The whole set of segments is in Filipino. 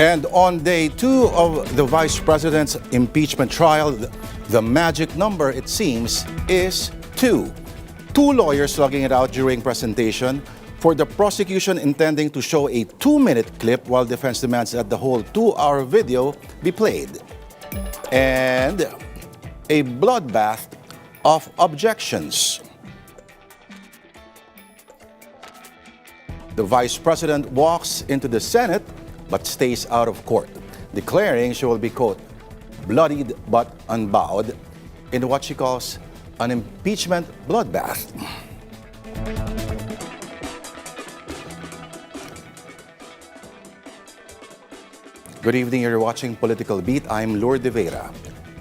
And on day 2 of the Vice President's impeachment trial, the magic number, it seems, is 2. Two lawyers slugging it out during presentation for the prosecution intending to show a 2-minute clip while defense demands that the whole 2-hour video be played. And a bloodbath of objections. The Vice President walks into the Senate but stays out of court, declaring she will be, quote, bloodied but unbowed in what she calls an impeachment bloodbath. Good evening, you're watching Political Beat. I'm Lourdes de Vera.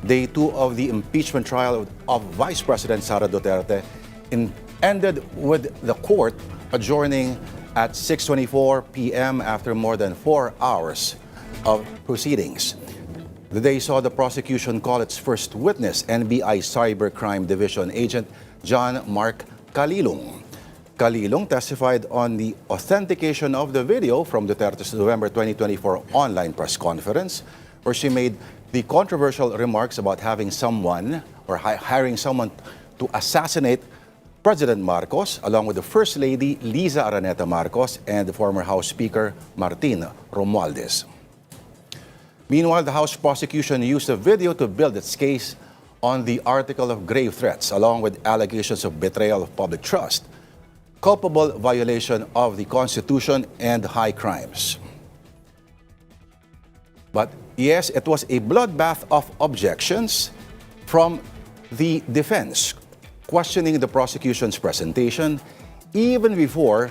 Day 2 of the impeachment trial of Vice President Sara Duterte ended with the court adjourning at 6:24 p.m. after more than 4 hours of proceedings. The day saw the prosecution call its first witness, NBI Cybercrime Division Agent John Mark Calilong. Calilong testified on the authentication of the video from Duterte's November 2024 online press conference, where she made the controversial remarks about having someone or hiring someone to assassinate President Marcos, along with the First Lady Liza Araneta Marcos and the former House Speaker Martin Romualdez. Meanwhile, the House prosecution used the video to build its case on the article of grave threats, along with allegations of betrayal of public trust, culpable violation of the Constitution, and high crimes. But yes, it was a bloodbath of objections from the defense, questioning the prosecution's presentation even before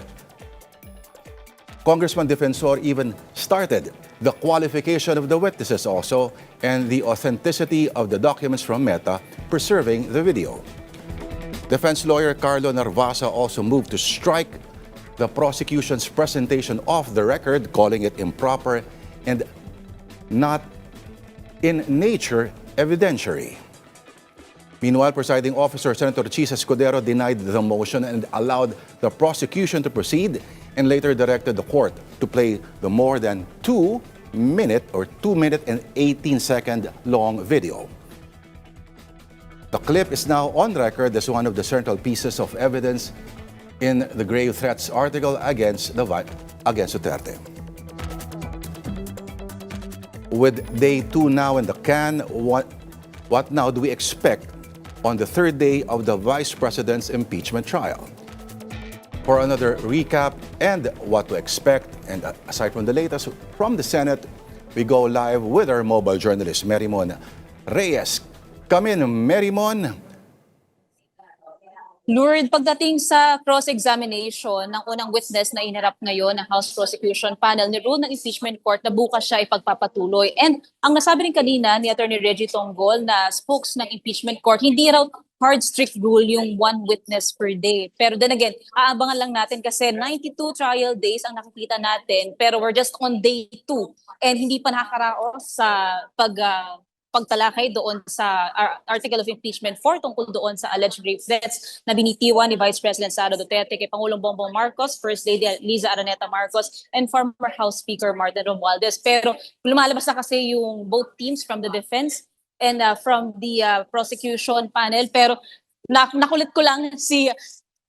Congressman Defensor even started the qualification of the witnesses also and the authenticity of the documents from Meta preserving the video. Defense lawyer Carlo Narvasa also moved to strike the prosecution's presentation off the record, calling it improper and not in nature evidentiary. Meanwhile, presiding officer Senator Chisa Escudero denied the motion and allowed the prosecution to proceed and later directed the court to play the more than 2-minute or 2-minute and 18-second long video. The clip is now on record as one of the central pieces of evidence in the grave threats article against Duterte. With day 2 now in the can, what now do we expect on the third day of the Vice President's impeachment trial? For another recap and what to expect, and aside from the latest from the Senate, we go live with our mobile journalist, Merimon Reyes. Come in, Merimon. Lourdes, pagdating sa cross-examination ng unang witness na inharap ngayon ng House Prosecution Panel, nirule ng impeachment court na bukas siya ipagpapatuloy. And ang nasabi rin kanina ni Attorney Reggie Tonggol na spokes ng impeachment court, hindi raw hard strict rule yung one witness per day. Pero then again, aabangan lang natin kasi 92 trial days ang nakikita natin, pero we're just on day 2 and hindi pa nakakaraos sa pagtalakay doon sa article of impeachment 4 tungkol doon sa alleged grave threats na binitiwan ni Vice President Sara Duterte kay Pangulong Bongbong Marcos, First Lady Liza Araneta Marcos, and former House Speaker Martin Romualdez. Pero lumalabas na kasi yung both teams from the defense and from the prosecution panel. Pero nakulit ko lang si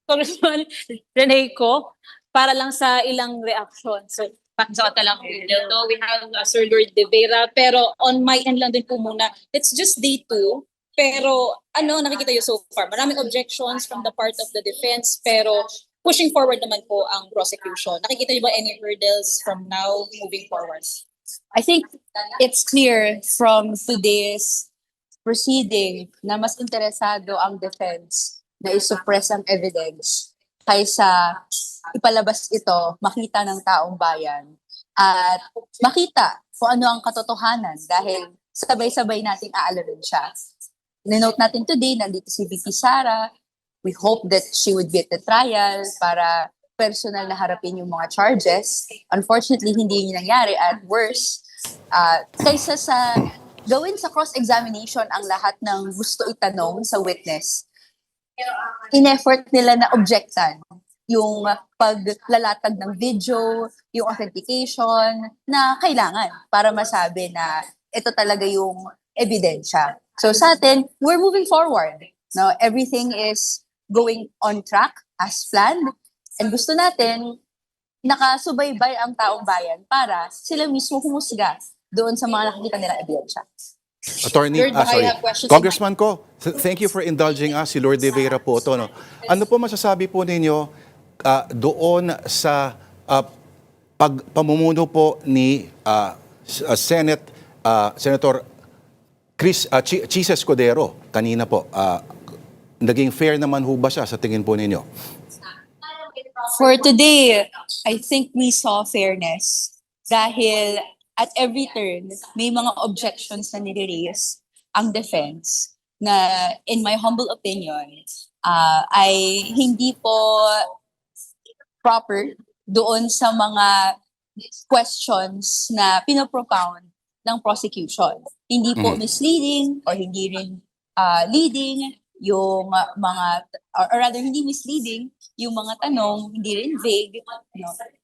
Congressman Reneco para lang sa ilang reactions. So, pansakot lang no? We have Sir Lourdes de Vera, pero on my end lang din po muna, it's just day 2, pero ano nakikita nyo so far? Maraming objections from the part of the defense, pero pushing forward naman po ang prosecution. Nakikita nyo ba any hurdles from now moving forward? I think it's clear from today's proceeding na mas interesado ang defense na isuppress ang evidence kaysa ipalabas ito, makita ng taong bayan at makita kung ano ang katotohanan dahil sabay-sabay nating aalamin siya. Ninote natin today, nandito si VP Sara. We hope that she would be at the trial para personal na harapin yung mga charges. Unfortunately, hindi yun nangyari at worse, kaysa sa gawin sa cross-examination ang lahat ng gusto itanong sa witness, in-effort nila na objectan yung paglalatag ng video, yung authentication na kailangan para masabi na ito talaga yung ebidensya. So sa atin, we're moving forward. No, everything is going on track as planned. And gusto natin nakasubaybay ang taong bayan para sila mismo humusga doon sa mga nakikita nilang ebidensya. Attorney, Lord, baka sorry. you have questions in Congressman ko, thank you for indulging us. Si Lord De Vera po ito. No? Ano po masasabi po ninyo doon sa pagpamumuno po ni Senator Chis Escudero kanina po? Naging fair naman ho ba siya sa tingin po ninyo? For today, I think we saw fairness dahil at every turn, may mga objections na nire-raise ang defense na, in my humble opinion, ay hindi po proper doon sa mga questions na pinopropound ng prosecution. Hindi po misleading or hindi rin leading yung or rather hindi misleading yung mga tanong, hindi rin vague,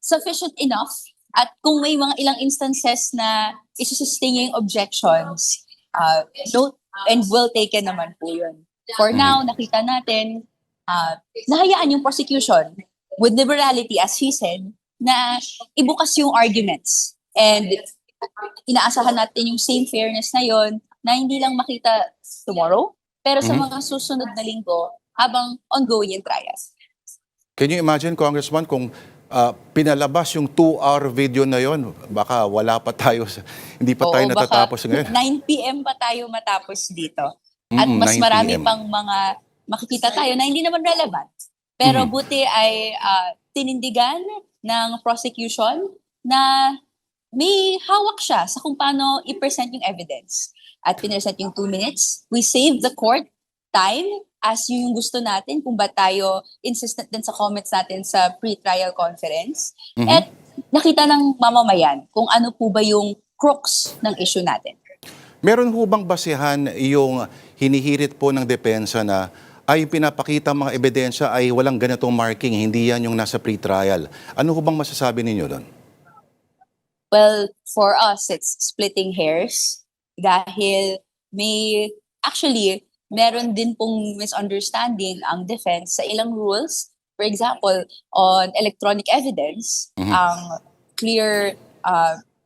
sufficient enough. At kung may mga ilang instances na isusustain niya yung objections, note and will taken naman po yun. For now, nakita natin, nahayaan yung prosecution with liberality, as he said, na ibukas yung arguments. And inaasahan natin yung same fairness na yon na hindi lang makita tomorrow, pero sa mga susunod na linggo habang ongoing yung trials. Can you imagine, Congressman, kung pinalabas yung 2-hour video na yon, baka wala pa tayo, hindi pa tayo natatapos ngayon. 9 p.m. pa tayo matapos dito. At mas 9 marami PM. pang mga makikita tayo na hindi naman relevant. Pero buti ay tinindigan ng prosecution na may hawak siya sa kung paano i-present yung evidence. At pinesent yung 2 minutes. We saved the court time as yung gusto natin kung ba tayo insistent din sa comments natin sa pre-trial conference. At nakita ng mamamayan kung ano po ba yung crux ng issue natin. Meron ho bang basihan yung hinihirit po ng depensa na ay pinapakita mga ebidensya ay walang ganitong marking, hindi yan yung nasa pre-trial. Ano ho bang masasabi ninyo doon? Well, for us, it's splitting hairs dahil meron din pong misunderstanding ang defense sa ilang rules. For example, on electronic evidence, ang clear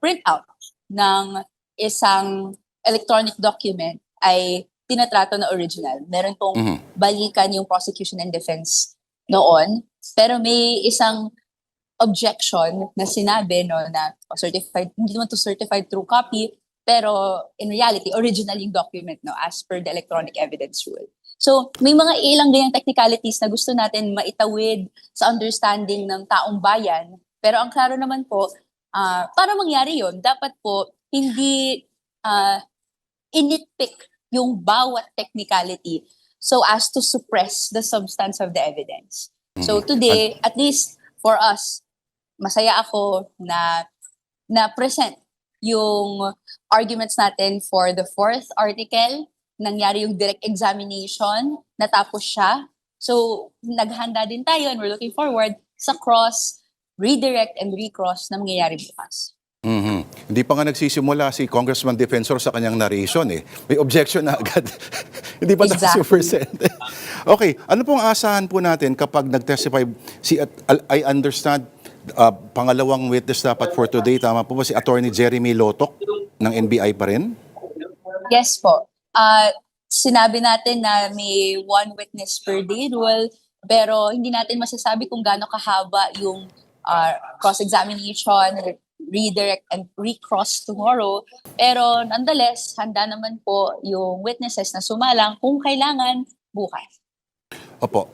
printout ng isang electronic document ay tinatrato na original. Meron pong balikan yung prosecution and defense noon, pero may isang objection na sinabi na certified, hindi naman to certified true copy, pero in reality, original yung document as per the electronic evidence rule. So may mga ilang ganyang technicalities na gusto natin maitawid sa understanding ng taong bayan, pero ang klaro naman po, para mangyari yon dapat po hindi initpick yung bawat technicality so as to suppress the substance of the evidence. So today, at least for us, masaya ako na present yung arguments natin for the 4th article. Nangyari yung direct examination, natapos siya. So naghanda din tayo and we're looking forward sa cross, redirect and recross na mangyayari bukas. Hindi pa nga nagsisimula si Congressman Defensor sa kanyang narration eh. May objection na agad. Hindi pa Exactly. present. Okay, ano pong asahan po natin kapag nag-testify I understand pangalawang witness dapat for today, tama po ba si Attorney Jeremy Lotok ng NBI pa rin? Yes po. Sinabi natin na may 1 witness per day rule, pero hindi natin masasabi kung gaano kahaba yung cross-examination, redirect and recross tomorrow. Pero nonetheless, handa naman po yung witnesses na sumalang kung kailangan bukas. Opo.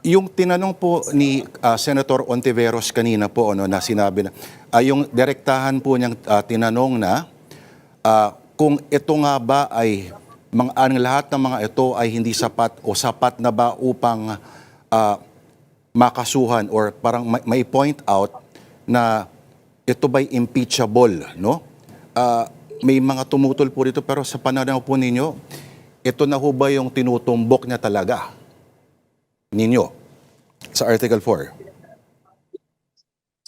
Yung tinanong po ni Senator Ontiveros kanina po na sinabi na yung direktahan po niyang tinanong na kung ito nga ba ay ang lahat ng mga ito ay hindi sapat o sapat na ba upang makasuhan or parang may point out na ito ba'y impeachable, no? May mga tumutol po dito pero sa pananaw po ninyo, ito na ho ba yung tinutumbok niya talaga ninyo? sa Article 4?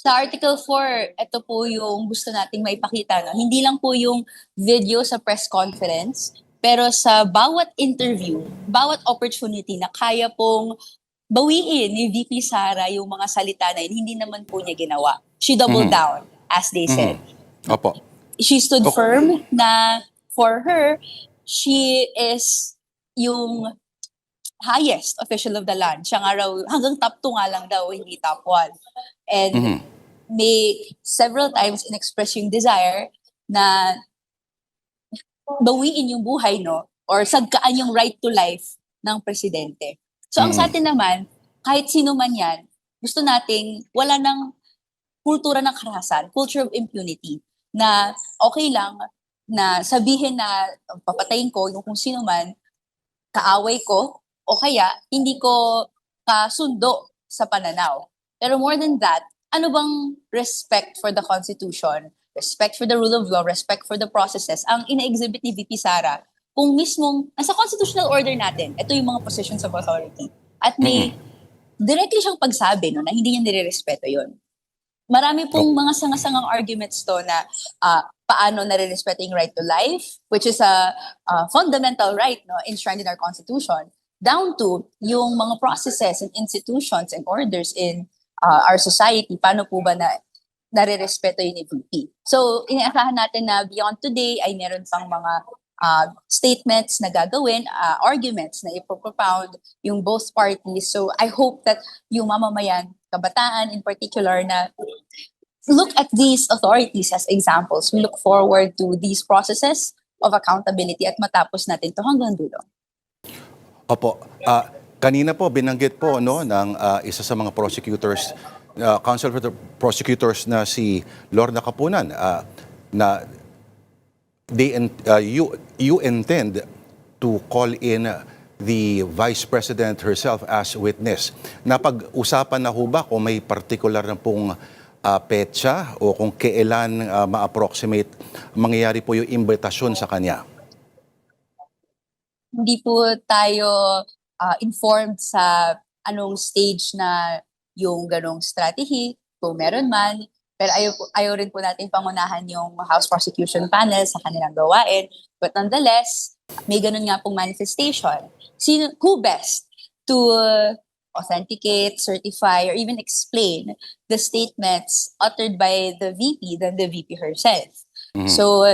Sa Article 4, ito po yung gusto nating maipakita. No? Hindi lang po yung video sa press conference, pero sa bawat interview, bawat opportunity na kaya pong bawiin ni VP Sara yung mga salita na yun, hindi naman po niya ginawa. She doubled down, as they said. Opo. She stood Okay. firm na for her, she is yung highest official of the land. Siya nga raw, hanggang top 2 nga lang daw, hindi top 1. And may several times in-express yung desire na bawiin yung buhay, no? Or sagkaan yung right to life ng presidente. So ang sa atin naman, kahit sino man yan, gusto nating wala ng kultura ng karahasan, culture of impunity, na okay lang na sabihin na papatayin ko yung kung sino man, kaaway ko, o kaya hindi ko kasundo sa pananaw. Pero more than that, ano bang respect for the Constitution, respect for the rule of law, respect for the processes, ang ina-exhibit ni VP Sara kung mismong nasa constitutional order natin, ito yung mga positions of authority. At may directly siyang pagsabi no, na hindi niya nire-respeto yun. Marami pong mga sangasangang arguments to na paano nare-respeto yung right to life, which is a fundamental right no, enshrined in our Constitution, down to yung mga processes and institutions and orders in our society, paano po ba na nare-respeto yun ni VP. So, inaasahan natin na beyond today ay meron pang mga statements na gagawin, arguments na ipopropound yung both parties. So, I hope that yung mamamayan, kabataan in particular, na look at these authorities as examples. We look forward to these processes of accountability at matapos natin to hanggang dulo. Opo. Kanina po, binanggit po no, ng isa sa mga prosecutors, Counsel for the Prosecutors na si Lorna Capunan, na you intend to call in the Vice President herself as witness. Napag-usapan na ho ba kung may particular na pong petsa o kung kailan ma-approximate mangyayari po yung imbitasyon sa kanya? Hindi po tayo informed sa anong stage na yung ganong strategy, kung meron man. Pero ayaw rin po natin pangunahan yung House Prosecution Panel sa kanilang gawain. But nonetheless, may ganon nga pong manifestation. Who best to authenticate, certify, or even explain the statements uttered by the VP than the VP herself? So,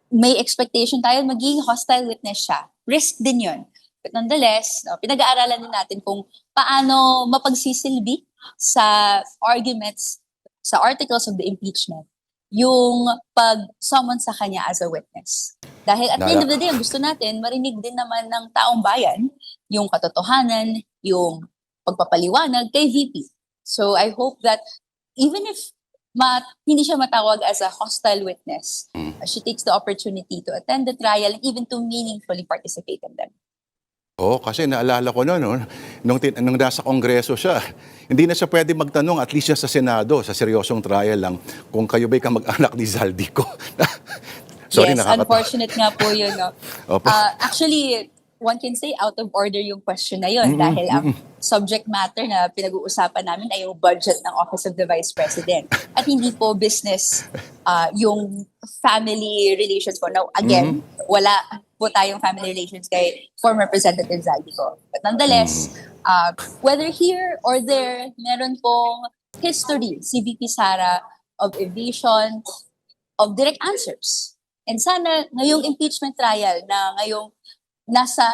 may expectation tayo magiging hostile witness siya. Risk din yun. But nonetheless, pinag-aaralan din natin kung paano mapagsisilbi sa arguments, sa articles of the impeachment, yung pag-summon sa kanya as a witness. Dahil at the end of the day, ang gusto natin, marinig din naman ng taong bayan yung katotohanan, yung pagpapaliwanag kay VP. So I hope that even if hindi siya matawag as a hostile witness, she takes the opportunity to attend the trial and even to meaningfully participate in them. Oo, kasi naalala ko noon, nung nasa Kongreso siya, hindi na siya pwede magtanong, at least siya sa Senado, sa seryosong trial lang, kung kayo ba'y kamag-anak ni Zaldico. Sorry, yes, unfortunate nga po yun. No? Opo. Actually, one can say out of order yung question na yun dahil ang subject matter na pinag-uusapan namin ay yung budget ng Office of the Vice President. At hindi po business yung family relations po. Now, again, wala po tayong family relations kay former Representative Zaldico. But nonetheless, whether here or there, meron pong history si VP Sara of evasion, of direct answers. And sana ngayong impeachment trial na ngayong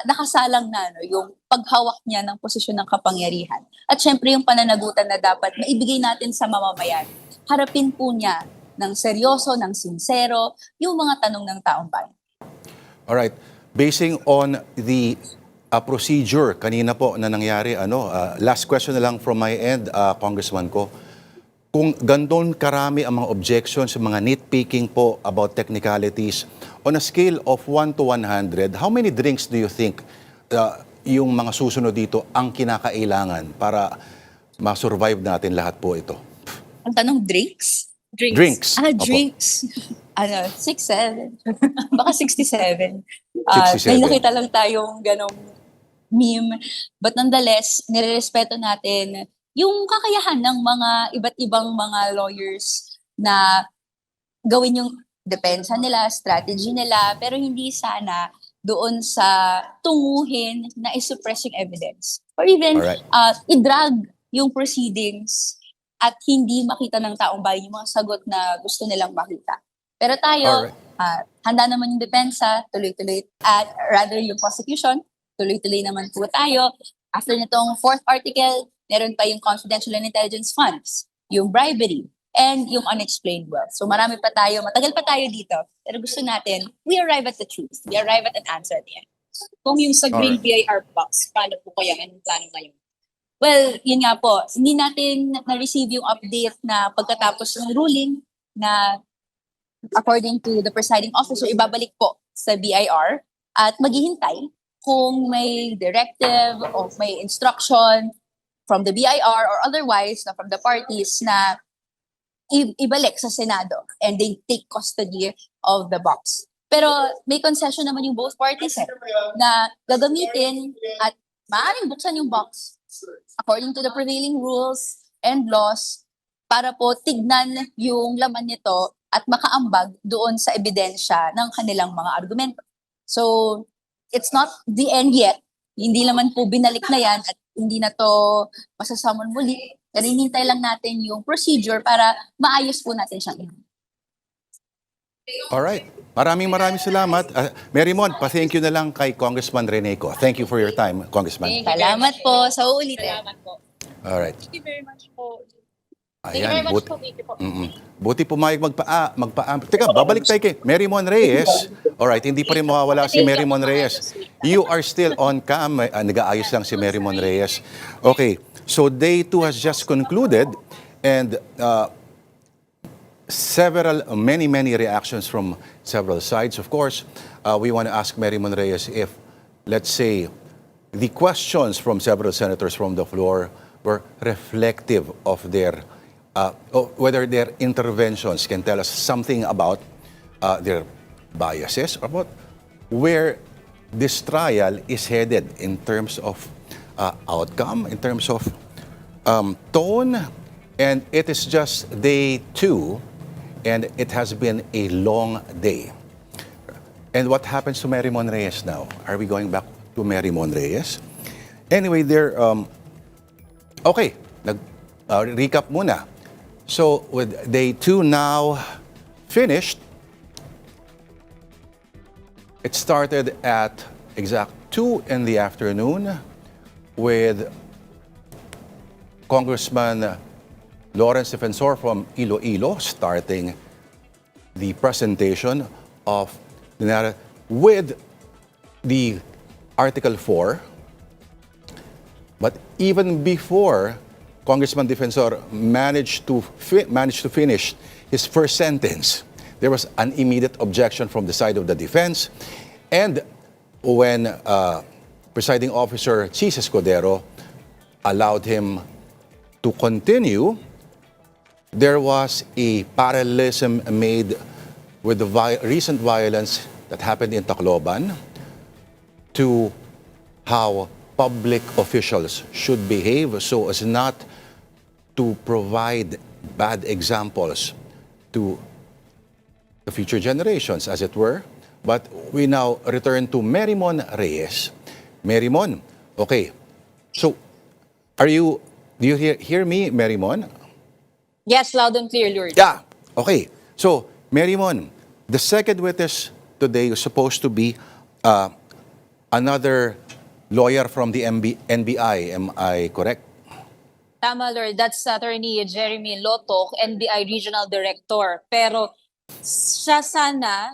nakasalang na no, yung paghawak niya ng posisyon ng kapangyarihan. At syempre yung pananagutan na dapat maibigay natin sa mamamayan. Harapin po niya ng seryoso, ng sincero, yung mga tanong ng taong bayan. Alright. Basing on the procedure kanina po na nangyari, last question na lang from my end, Congressman ko. Kung gandun karami ang mga objections, mga nitpicking po about technicalities, on a scale of 1 to 100, how many drinks do you think yung mga susunod dito ang kinakailangan para ma-survive natin lahat po ito? Ang tanong, drinks? Drinks. Opo. Drinks. 6-7. Baka 67. 67. May nakita lang tayong ganong meme. But nonetheless, nirerespeto natin yung kakayahan ng mga iba't ibang mga lawyers na gawin yung depensa nila, strategy nila, pero hindi sana doon sa tunguhin na isuppress yung evidence. Or even Alright. i-drag yung proceedings at hindi makita ng taong bayan yung mga sagot na gusto nilang makita. Pero tayo, handa naman yung depensa, tuloy-tuloy, at rather yung prosecution, tuloy-tuloy naman po tayo. After nitong fourth article, meron pa yung confidential and intelligence funds, yung bribery, and yung unexplained wealth. So marami pa tayo, matagal pa tayo dito. Pero gusto natin, we arrive at the truth. We arrive at an answer at the end. Kung yung sa Green Alright. BIR box, paano po kaya? Anong plano ngayon? Well, yun nga po, hindi natin na-receive yung update na pagkatapos ng ruling na according to the presiding officer, ibabalik po sa BIR at maghihintay kung may directive o may instruction from the BIR or otherwise na from the parties na ibalik sa Senado and they take custody of the box. Pero may concession naman yung both parties na gagamitin at maaaring buksan yung box according to the prevailing rules and laws para po tignan yung laman nito at makaambag doon sa ebidensya ng kanilang mga argumento. So, it's not the end yet. Hindi naman po binalik na yan at hindi na to masasamon muli. Pero hinintay lang natin yung procedure para maayos po natin siyang Alright. Maraming salamat. Mary Mon, pa-thank you na lang kay Congressman Reneco. Thank you for your time, Congressman. Salamat po sa uulitin. Salamat po. Alright. Thank you very much po. Thank you very Ayan. much po. Thank you po. Buti pumayag magpa. Teka, babalik tayo kay Mary Mon Reyes. Alright, hindi pa rin mawawala si Mary Mon Reyes. You are still on cam. Nag-aayos lang si Mary Mon Reyes. Okay, so day 2 has just concluded and many reactions from several sides. Of course, we want to ask Mary Mon Reyes if, let's say, the questions from several senators from the floor were reflective of their, whether their interventions can tell us something about their biases, or about where this trial is headed in terms of outcome, in terms of tone. And it is just day 2, and it has been a long day. And what happens to Mary Mon Reyes now? Are we going back to Mary Mon Reyes? Anyway, okay, recap muna. So with day 2 now finished, it started at exact 2 in the afternoon with Congressman Lawrence Defensor from Iloilo starting the presentation of the narrative with the Article 4. But even before Congressman Defensor managed to finish his first sentence, there was an immediate objection from the side of the defense. And when Presiding Officer Chis Escudero allowed him to continue, there was a parallelism made with the recent violence that happened in Tacloban to how public officials should behave so as not to provide bad examples to the future generations, as it were. But we now return to Mary Mon Reyes. Mary Mon, okay. So, do you hear me, Mary Mon? Yes, loud and clear, Lord. Yeah. Okay. So, Mary Mon, the second witness today is supposed to be another lawyer from the NBI. Am I correct? Tama, Lord. That's Attorney Jeremy Lotok, NBI Regional Director. Pero siya sana,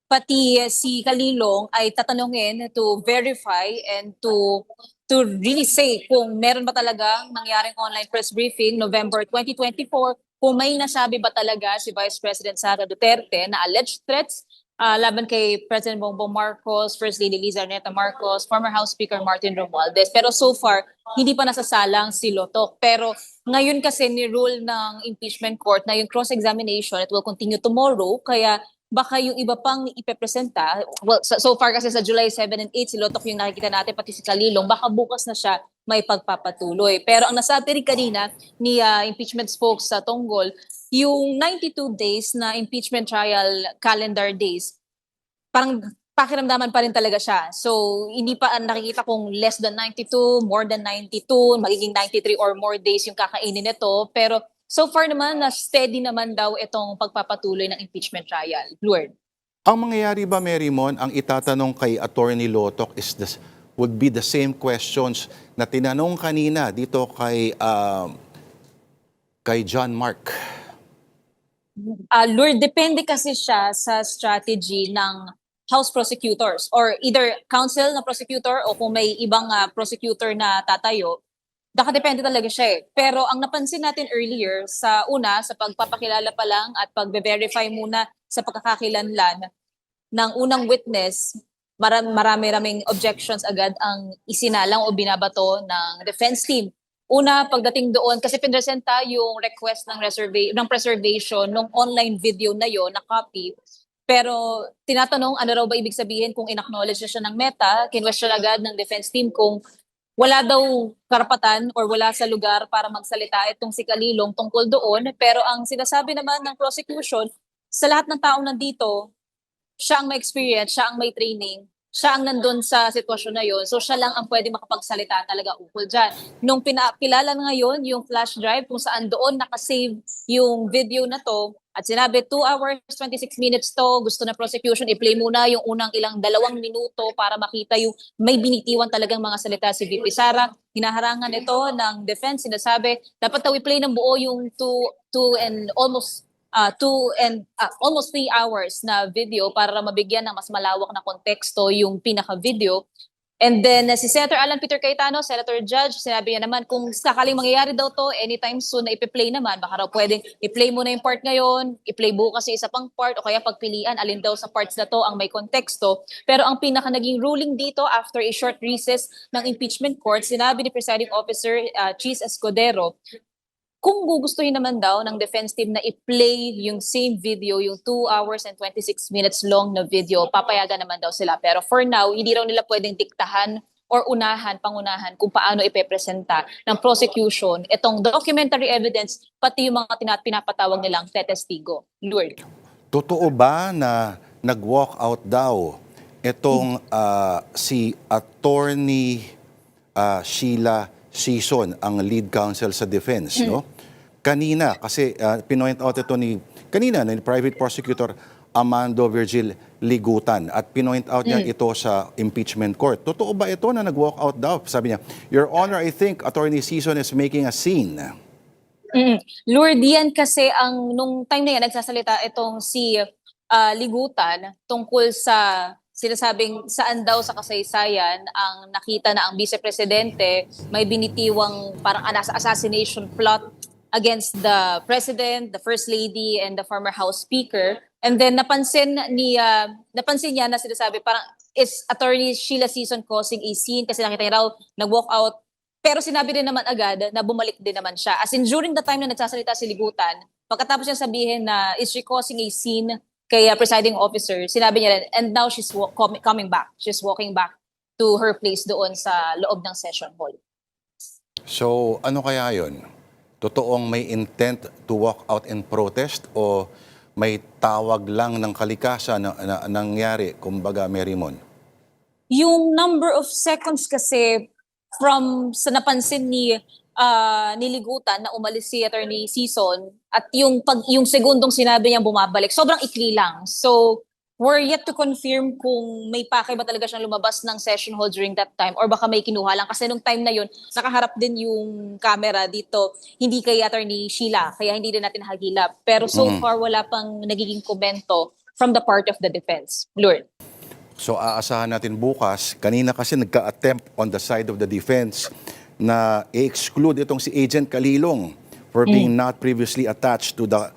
pati si Kalilong, ay tatanungin to verify and to really say kung meron ba talagang nangyaring online press briefing November 2024, kung may nasabi ba talaga si Vice President Sara Duterte na alleged threats laban kay President Bongbong Marcos, First Lady Liza Araneta Marcos, former House Speaker Martin Romualdez. Pero so far, hindi pa nasasalang si Lotok. Pero ngayon kasi ni-rule ng impeachment court na yung cross-examination, it will continue tomorrow. Kaya baka yung iba pang ipepresenta, well, so far kasi sa July 7 and 8, si Lotok yung nakikita natin, pati si Calilong, baka bukas na siya may pagpapatuloy. Pero ang nasabi rin kanina ni impeachment spokes sa Tonggol, yung 92 days na impeachment trial calendar days, parang pakiramdaman pa rin talaga siya. So, hindi pa nakikita kung less than 92, more than 92, magiging 93 or more days yung kakainin nito. Pero so far naman, na steady naman daw itong pagpapatuloy ng impeachment trial. Lord. Ang mangyayari ba, Mary Mon, ang itatanong kay Attorney Lotok would be the same questions na tinanong kanina dito kay John Mark? Lord, depende kasi siya sa strategy ng House prosecutors or either counsel na prosecutor o kung may ibang prosecutor na tatayo, nakadepende talaga siya eh. Pero ang napansin natin earlier, sa pagpapakilala pa lang at pagbe-verify muna sa pagkakakilanlan ng unang witness, marami-raming objections agad ang isinalang o binabato ng defense team. Una, pagdating doon, kasi pinresenta yung request ng preservation ng online video na yon na copy. Pero tinatanong ano raw ba ibig sabihin kung in-acknowledge na siya ng Meta, kinwestiyon agad ng defense team kung wala daw karapatan or wala sa lugar para magsalita itong si Calilong tungkol doon. Pero ang sinasabi naman ng prosecution, sa lahat ng taong nandito, siya ang may experience, siya ang may training, siya ang nandun sa sitwasyon na yon. So siya lang ang pwede makapagsalita talaga ukol dyan. Nung pinakilala na ngayon yung flash drive kung saan doon nakasave yung video na to, at sinabi 2 hours, 26 minutes to, gusto na prosecution, i-play muna yung unang ilang 2 minuto para makita yung may binitiwan talagang mga salita si VP Sara. Hinaharangan ito ng defense, sinasabi, dapat daw i-play ng buo yung 2 and almost 3 hours na video para mabigyan ng mas malawak na konteksto yung pinaka-video. And then si Senator Alan Peter Cayetano, Senator Judge, sinabi niya naman kung sakaling mangyayari daw to anytime soon na ipi-play naman, baka raw pwedeng i-play muna yung part ngayon, i-play bukas yung isa pang part, o kaya pagpilian alin daw sa parts na to ang may konteksto. Pero ang pinaka naging ruling dito after a short recess ng impeachment court, sinabi ni Presiding Officer Cheese Escudero, kung gugustuhin naman daw ng defense team na i-play yung same video, yung 2 hours and 26 minutes long na video, papayagan naman daw sila. Pero for now, hindi raw nila pwedeng diktahan or pangunahan kung paano ipepresenta ng prosecution itong documentary evidence, pati yung mga pinapatawag nilang tetestigo. Lord. Totoo ba na nag-walk out daw itong si Attorney Sheila Sison, ang lead counsel sa defense, no? Kanina, kasi pinoint out ito ni private prosecutor Amando Virgil Ligutan at pinoint out niya ito sa impeachment court. Totoo ba ito na nag-walk out daw? Sabi niya, Your Honor, I think Attorney Sison is making a scene. Lord, yan kasi nung time na yan, nagsasalita itong si Ligutan tungkol sa sinasabing saan daw sa kasaysayan ang nakita na ang vice-presidente may binitiwang parang assassination plot against the president, the first lady, and the former House Speaker. And then napansin niya na sinasabi parang is Attorney Sheila Sison causing a scene kasi nakita niya raw nag-walk out. Pero sinabi din naman agad na bumalik din naman siya. As in during the time na nagsasalita si Ligutan, pagkatapos niya sabihin na is she causing a scene kay presiding officer, sinabi niya rin, and now she's coming back. She's walking back to her place doon sa loob ng session hall. So, ano kaya yun? Totoong may intent to walk out in protest o may tawag lang ng kalikasan na nangyari, kumbaga, Mary Mon? Yung number of seconds kasi from sa napansin ni niligutan na umalis si Attorney Sison at yung segundong sinabi niya bumabalik, sobrang ikli lang. So, we're yet to confirm kung may pake ba talaga siyang lumabas ng session hall during that time or baka may kinuha lang. Kasi nung time na yun, nakaharap din yung camera dito, hindi kay Attorney Sheila, kaya hindi din natin hagilap. Pero so far, wala pang nagiging komento from the part of the defense. Lord. So, aasahan natin bukas. Kanina kasi nagka-attempt on the side of the defense na i-exclude itong si Agent Calilong for being not previously attached to the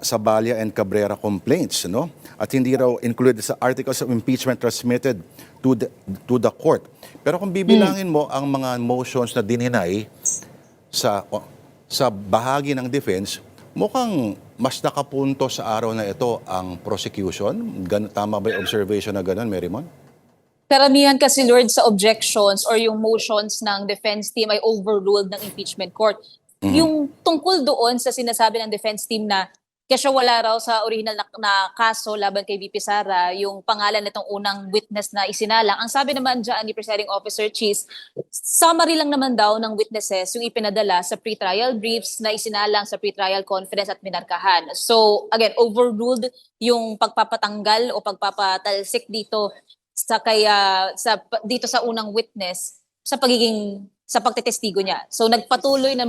Sabalia and Cabrera complaints, no? At hindi raw included sa articles of impeachment transmitted to the court. Pero kung bibilangin mo ang mga motions na dininay sa bahagi ng defense, mukhang mas nakapunto sa araw na ito ang prosecution? Tama ba yung observation na gano'n, Marymon? Karamihan kasi, Lord, sa objections or yung motions ng defense team ay overruled ng impeachment court. Yung tungkol doon sa sinasabi ng defense team na kasi wala raw sa original na kaso laban kay VP Sara, yung pangalan nitong unang witness na isinalang. Ang sabi naman dyan ni Presiding Officer Cheese, summary lang naman daw ng witnesses yung ipinadala sa pre-trial briefs na isinalang sa pre-trial conference at minarkahan. So again, overruled yung pagpapatanggal o pagpapatalsik dito dito sa unang witness sa pagtetestigo niya. So nagpatuloy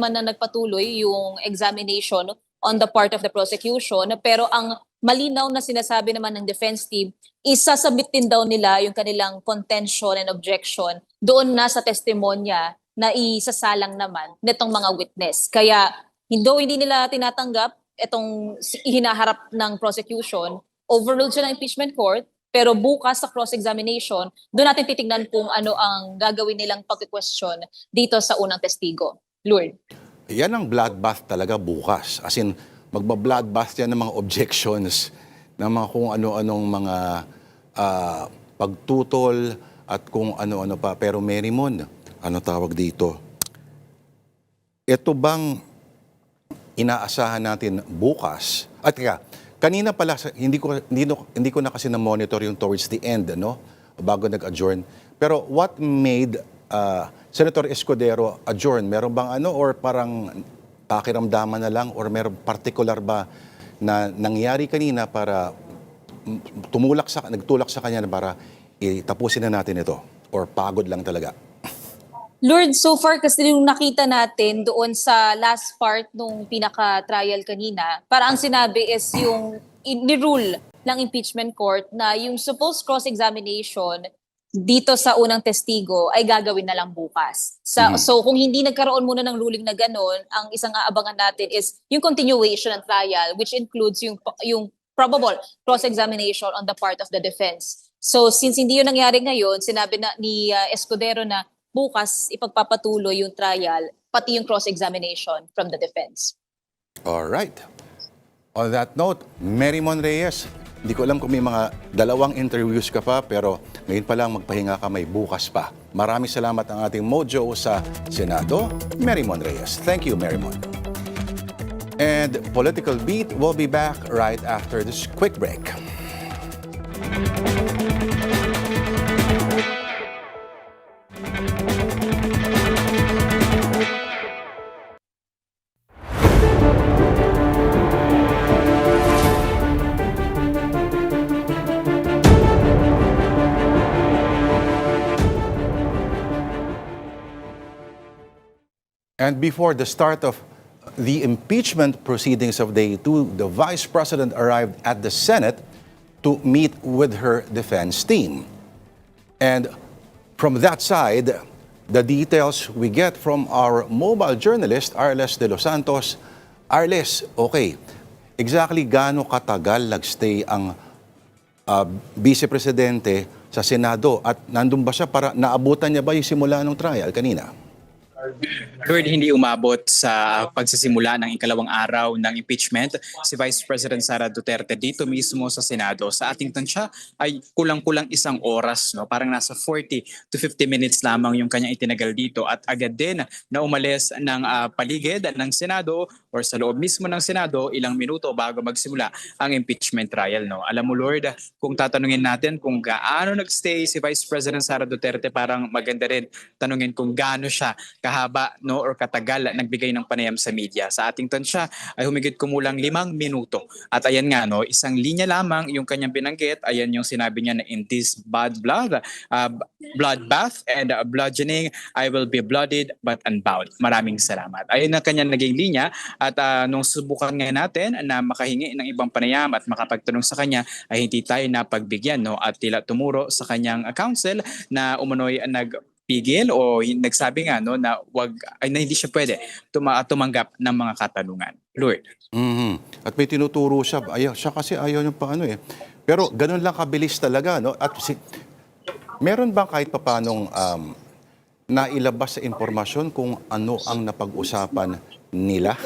yung examination on the part of the prosecution, pero ang malinaw na sinasabi naman ng defense team, isasubmit din daw nila yung kanilang contention and objection doon na sa testimonya na isasalang naman nitong mga witness. Kaya hindi nila tinatanggap itong hinaharap ng prosecution, overruled siya ng impeachment court, pero bukas sa cross-examination, doon natin titignan kung ano ang gagawin nilang pag-question dito sa unang testigo. Lord. Yan ang bloodbath talaga bukas. As in, magba-bloodbath yan ng mga objections, ng mga kung ano-anong mga pagtutol at kung ano-ano pa. Pero Marymon, ano tawag dito? Ito bang inaasahan natin bukas? At kanina pala, hindi ko na kasi na-monitor yung towards the end, no? Bago nag-adjourn. Pero what made Senator Escudero adjourn? Meron bang or parang pakiramdaman na lang or meron particular ba na nangyari kanina para nagtulak sa kanya na para tapusin na natin ito? Or pagod lang talaga? Lord, so far kasi yung nakita natin doon sa last part nung pinaka-trial kanina, para ang sinabi is yung ni-rule ng impeachment court na yung supposed cross-examination dito sa unang testigo ay gagawin na lang bukas. So kung hindi nagkaroon muna ng ruling na gano'n, ang isang aabangan natin is yung continuation ng trial, which includes yung probable cross-examination on the part of the defense. So since hindi yun nangyari ngayon, sinabi na ni Escudero na bukas ipagpapatuloy yung trial, pati yung cross-examination from the defense. All right. On that note, Marymon Reyes, hindi ko alam kung may mga 2 interviews ka pa, pero ngayon pa lang magpahinga ka, may bukas pa. Maraming salamat ang ating mojo sa Senado, Marymon Reyes. Thank you, Marymon. And Political Beat will be back right after this quick break. And before the start of the impeachment proceedings of Day 2, the Vice President arrived at the Senate to meet with her defense team. And from that side, the details we get from our mobile journalist, Arles de los Santos. Arles, okay, exactly gaano katagal nagstay ang Vice Presidente sa Senado at nandun ba siya para naabutan niya ba yung simula ng trial kanina? Lord, hindi umabot sa pagsisimula ng ikalawang araw ng impeachment si Vice President Sara Duterte dito mismo sa Senado. Sa ating tansya ay kulang-kulang 1 oras, no? Parang nasa 40 to 50 minutes lamang yung kanyang itinagal dito at agad din na umalis ng paligid ng Senado or sa loob mismo ng Senado ilang minuto bago magsimula ang impeachment trial. No? Alam mo Lord, kung tatanungin natin kung gaano nagstay si Vice President Sara Duterte, parang maganda rin tanungin kung gaano siya kahaba or katagal nagbigay ng panayam sa media. Sa ating tansya ay humigit kumulang 5 minuto. At ayan nga, 1 linya lamang yung kanyang binanggit. Ayan yung sinabi niya na in this bloodbath and bludgeoning, I will be blooded but unbound. Maraming salamat. Ayan ang kanyang naging linya at nung subukan nga natin na makahingi ng ibang panayam at makapagtanong sa kanya ay hindi tayo napagbigyan at tila tumuro sa kanyang counsel na umunoy pigil o nagsabi nga na na hindi siya pwede tumanggap ng mga katanungan. Lord. At may tinuturo siya. Siya kasi ayaw niya pa Pero ganun lang kabilis talaga. At meron bang kahit papanong nailabas sa impormasyon kung ano ang napag-usapan nila?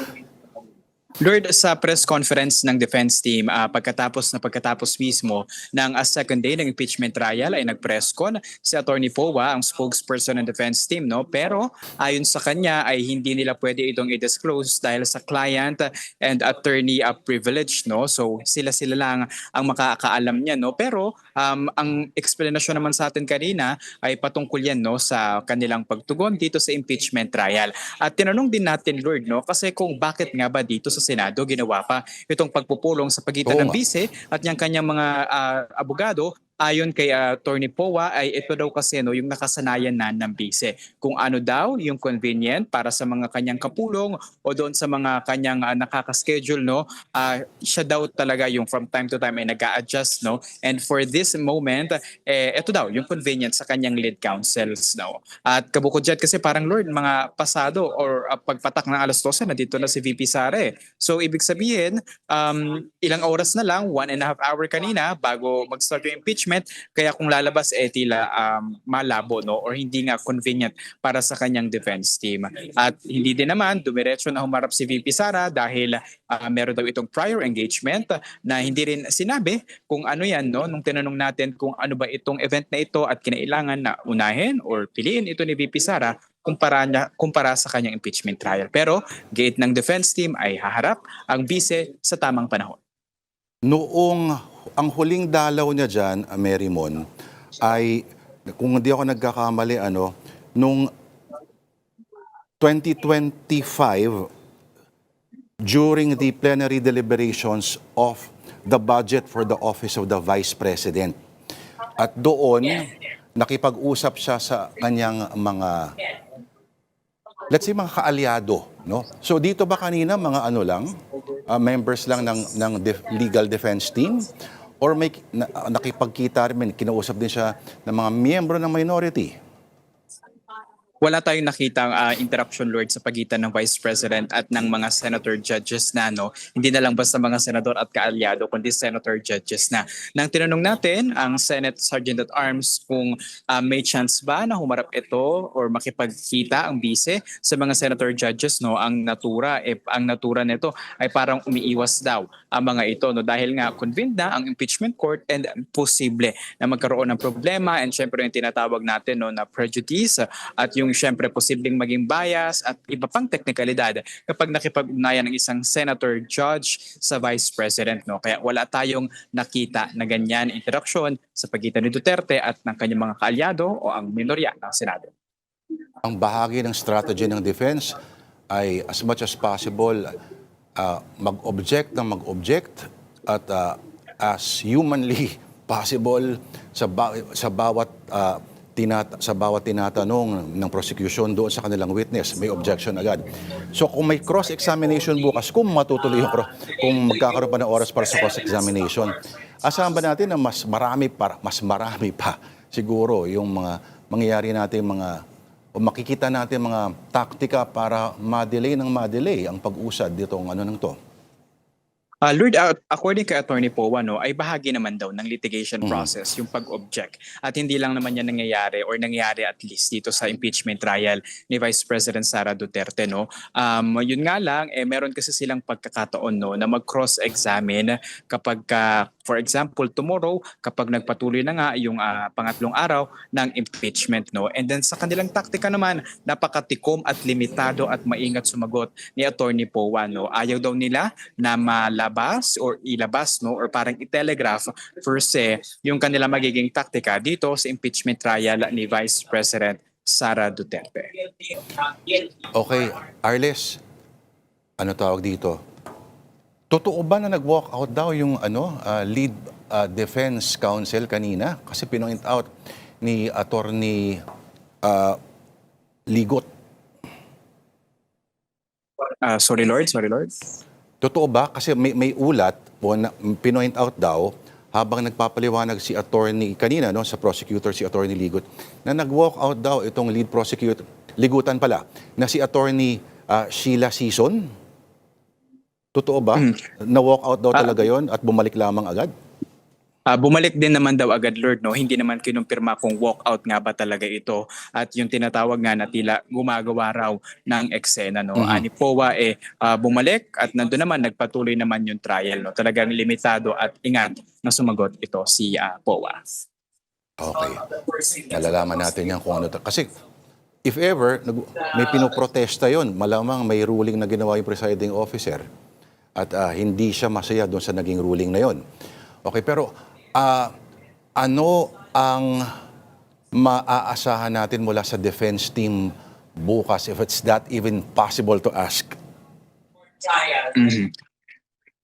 Lord, sa press conference ng defense team, pagkatapos mismo ng second day ng impeachment trial ay nag-press con si Attorney Powa, ang spokesperson ng defense team, no? Pero ayon sa kanya ay hindi nila pwede itong i-disclose dahil sa client and attorney privilege, no? So sila lang ang makakaalam niya, no? Pero ang explanation naman sa atin kanina ay patungkol yan, no, sa kanilang pagtugon dito sa impeachment trial. At tinanong din natin, Lord, no, kasi kung bakit nga ba dito sa Senado ginawa pa itong pagpupulong sa pagitan Oo ng nga. bise at niyang kanyang mga abogado. Ayon kay Attorney Powa ay ito daw kasi, no, yung nakasanayan na ng bise. Kung ano daw yung convenient para sa mga kanyang kapulong o doon sa mga kanyang nakaka-schedule, no, siya daw talaga yung from time to time ay nag-a-adjust, no. And for this moment, ito daw yung convenient sa kanyang lead counsels, no. At kabukod dyan kasi parang, Lord, mga pasado or pagpatak ng alas 12 na dito na si VP Sara. So ibig sabihin, ilang oras na lang, 1.5 hour kanina bago mag-start yung impeachment, kaya kung lalabas tila malabo, no, or hindi nga convenient para sa kanyang defense team. At hindi din naman dumiretso na humarap si VP Sara dahil meron daw itong prior engagement na hindi rin sinabi kung ano yan, no, nung tinanong natin kung ano ba itong event na ito at kinailangan na unahin or piliin ito ni VP Sara kumpara sa kanyang impeachment trial. Pero gate ng defense team ay haharap ang bise sa tamang panahon. Noong ang huling dalaw niya dyan, Mary Mon, ay, kung hindi ako nagkakamali, nung 2025, during the plenary deliberations of the budget for the office of the Vice President. At doon, nakipag-usap siya sa kanyang mga, let's say, mga kaalyado, no? So dito ba kanina mga members lang ng legal defense team, or may nakipagkita rin, kinausap din siya ng mga miyembro ng minority? Wala tayong nakitang interruption, Lord, sa pagitan ng Vice President at ng mga Senator Judges na, no? Hindi na lang basta mga Senador at kaalyado, kundi Senator Judges na. Nang tinanong natin ang Senate Sergeant at Arms kung may chance ba na humarap ito or makipagkita ang bise sa mga Senator Judges, no? Ang natura nito ay parang umiiwas daw ang mga ito, no? Dahil nga convened na ang impeachment court and posible na magkaroon ng problema, and syempre yung tinatawag natin, no, na prejudice at yung syempre posibleng maging bias at iba pang teknikalidad kapag nakipag-ugnayan ng isang senator judge sa vice president, no. Kaya wala tayong nakita na ganyan interaksyon sa pagitan ni Duterte at ng kanyang mga kaalyado o ang minorya ng Senado. Ang bahagi ng strategy ng defense ay as much as possible mag-object at as humanly possible sa bawat tinatanong ng prosecution doon sa kanilang witness, may objection agad. So kung may cross-examination bukas, kung matutuloy kung magkakaroon pa ng oras para sa cross-examination, asahan ba natin na mas marami pa siguro yung mga mangyayari natin o makikita natin mga taktika para ma-delay ang pag-usad ditong nang to? Lord, according kay Attorney Powa, no, ay bahagi naman daw ng litigation process yung pag-object. At hindi lang naman yan nangyayari at least dito sa impeachment trial ni Vice President Sara Duterte, no. Yun nga lang, meron kasi silang pagkakataon, no, na mag-cross-examine kapag for example, tomorrow, kapag nagpatuloy na nga yung pangatlong araw ng impeachment, no. And then sa kanilang taktika naman, napakatikom at limitado at maingat sumagot ni Attorney Powa, no. Ayaw daw nila na ilabas, no, or parang i-telegraph per se yung kanila magiging taktika dito sa impeachment trial ni Vice President Sara Duterte. Okay, Arles, tawag dito? Totoo ba na nag-walk out daw yung lead defense counsel kanina? Kasi pinoint out ni Attorney Ligot. Sorry Lord. Totoo ba? Kasi may ulat po na pinoint out daw habang nagpapaliwanag si attorney kanina, no, sa prosecutor, si Attorney Ligot, na nag-walk out daw itong lead prosecutor, Ligutan pala, na si Attorney Sheila Sison. Totoo ba? Na-walk out daw talaga yon at bumalik lamang agad? Bumalik din naman daw agad, Lord, no? Hindi naman kinumpirma kung walkout nga ba talaga ito at yung tinatawag nga na tila gumagawa raw ng eksena, no? Mhm. Ni POA bumalik at nandun naman nagpatuloy naman yung trial, no? Talagang limitado at ingat na sumagot ito si POA. Okay. Nalalaman natin yan kung ano. Kasi if ever, may pinoprotesta yon, malamang may ruling na ginawa yung presiding officer at hindi siya masaya doon sa naging ruling na yon. Okay, pero ano ang maaasahan natin mula sa defense team bukas, if it's that even possible to ask? Mhm.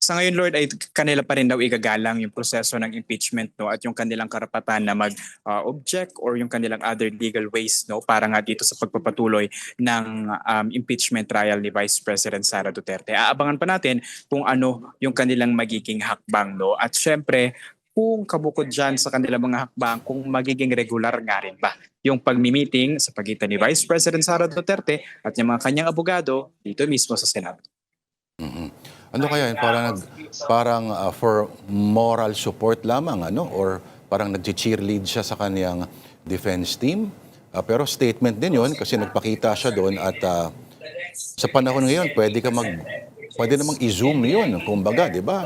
Sa ngayon, Lord, ay kanila pa rin daw igagalang yung proseso ng impeachment, no, at yung kanilang karapatan na mag-object or yung kanilang other legal ways, no, para nga dito sa pagpapatuloy ng impeachment trial ni Vice President Sara Duterte. Aabangan pa natin kung ano yung kanilang magiging hakbang, no, at syempre kung kabukod dyan sa kanilang mga hakbang, kung magiging regular nga rin ba yung pagmi-meeting sa pagitan ni Vice President Sara Duterte at yung mga kanyang abogado dito mismo sa Senado. Mhm. Ano kaya yun? Parang for moral support lamang, ano? Or parang nag-cheerlead siya sa kanyang defense team? Pero statement din yun kasi nagpakita siya doon at sa panahon ngayon, pwede namang i-zoom yun, kumbaga, di ba?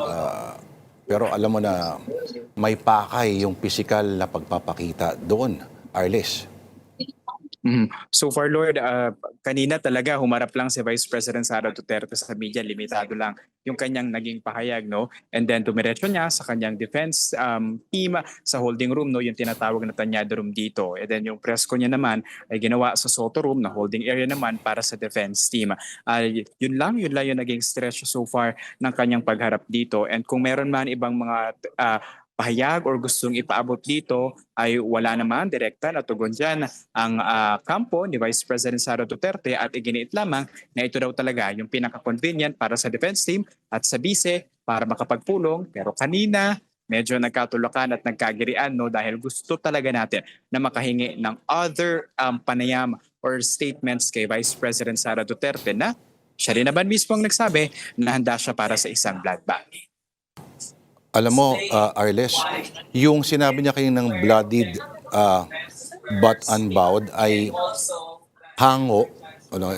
Pero alam mo na may pakay yung physical na pagpapakita doon, Arles. So far, Lord, kanina talaga humarap lang si Vice President Sara Duterte sa media, limitado lang yung kanyang naging pahayag, no? And then tumiretso niya sa kanyang defense team sa holding room, no, yung tinatawag na Tanyado room dito. And then yung press ko niya naman ay ginawa sa Soto room na holding area naman para sa defense team. Yun lang yung naging stretch so far ng kanyang pagharap dito. And kung meron man ibang mga pahayag or gustong ipaabot dito ay wala naman direkta na tugon dyan ang kampo ni Vice President Sara Duterte at iginiit lamang na ito daw talaga yung pinaka-convenient para sa defense team at sa bise para makapagpulong. Pero kanina medyo nagkatulakan at nagkagirian, no, dahil gusto talaga natin na makahingi ng other panayam or statements kay Vice President Sara Duterte na siya rin naman mismo ang nagsabi na handa siya para sa isang bloodbath. Alam mo, Arles, yung sinabi niya kayo ng bloodied but unbowed ay hango, ano,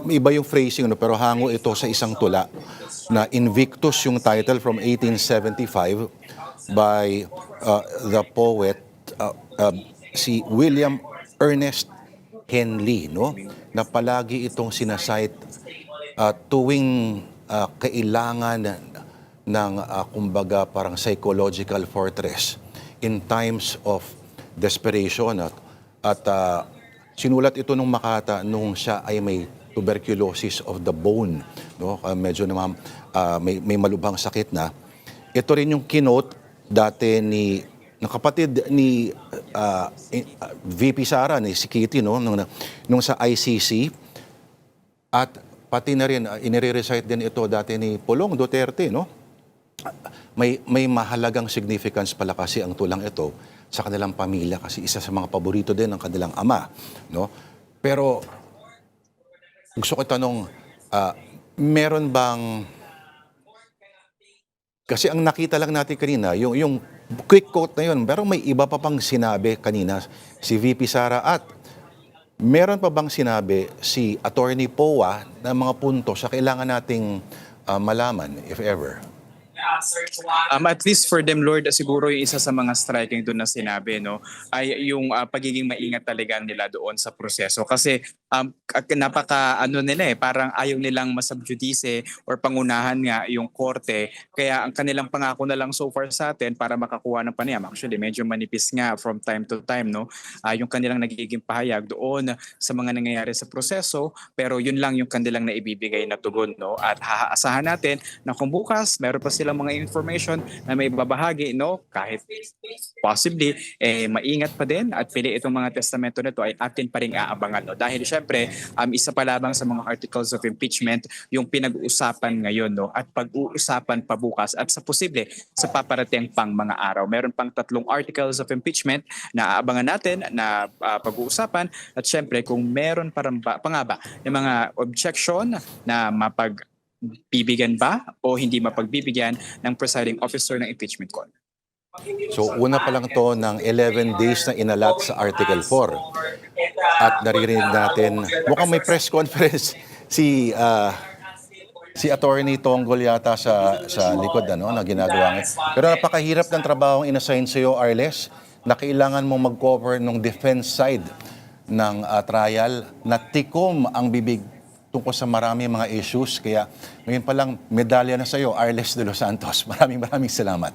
iba yung phrasing, ano, pero hango ito sa isang tula na Invictus yung title from 1875 by the poet si William Ernest Henley, no? Na palagi itong sinasite tuwing kailangan ng kumbaga parang psychological fortress in times of desperation at sinulat ito nung Makata nung siya ay may tuberculosis of the bone, no, medyo naman may malubhang sakit na. Ito rin yung kinote dati ng kapatid ni VP Sara, ni si Kitty, no, nung sa ICC, at pati na rin inire-recite din ito dati ni Pulong Duterte, no. May mahalagang significance pala kasi ang tulang ito sa kanilang pamilya kasi isa sa mga paborito din ng kanilang ama, no? Pero gusto ko tanong, meron bang, kasi ang nakita lang natin kanina, yung quick quote na yun, pero may iba pa pang sinabi kanina si VP Sara at meron pa bang sinabi si Attorney POA na mga punto sa kailangan nating malaman, if ever? At least for them, Lord, siguro yung isa sa mga striking doon na sinabi, no, ay yung pagiging maingat talaga nila doon sa proseso. Kasi napaka nila parang ayaw nilang masubjudice or pangunahan nga yung korte. Kaya ang kanilang pangako na lang so far sa atin para makakuha ng panayam. Actually, medyo manipis nga from time to time, no, yung kanilang nagiging pahayag doon sa mga nangyayari sa proseso. Pero yun lang yung kanilang naibibigay na tugon, no. At haasahan natin na kung bukas meron pa silang mga information na may babahagi, no, kahit possibly maingat pa din at pili itong mga testamento nito ay atin pa ring aabangan, no, dahil syempre isa pa lamang sa mga articles of impeachment yung pinag-uusapan ngayon, no, at pag-uusapan pa bukas at sa posible sa paparating pang mga araw. Meron pang 3 articles of impeachment na aabangan natin na pag-uusapan at syempre kung meron pa nga ba yung mga objection na mapagbibigyan ba o hindi mapagbibigyan ng presiding officer ng impeachment court. So una pa lang to ng 11 days na inalat sa Article 4. At naririnig natin, mukhang may press conference si Attorney Tonggol yata sa likod na ginagawa ngayon. Pero napakahirap ng trabaho ang inassign sa iyo, Arles, na kailangan mong mag-cover ng defense side ng trial na tikom ang bibig tungkol sa marami mga issues. Kaya ngayon pa lang medalya na sa iyo, Arles de los Santos. Maraming salamat.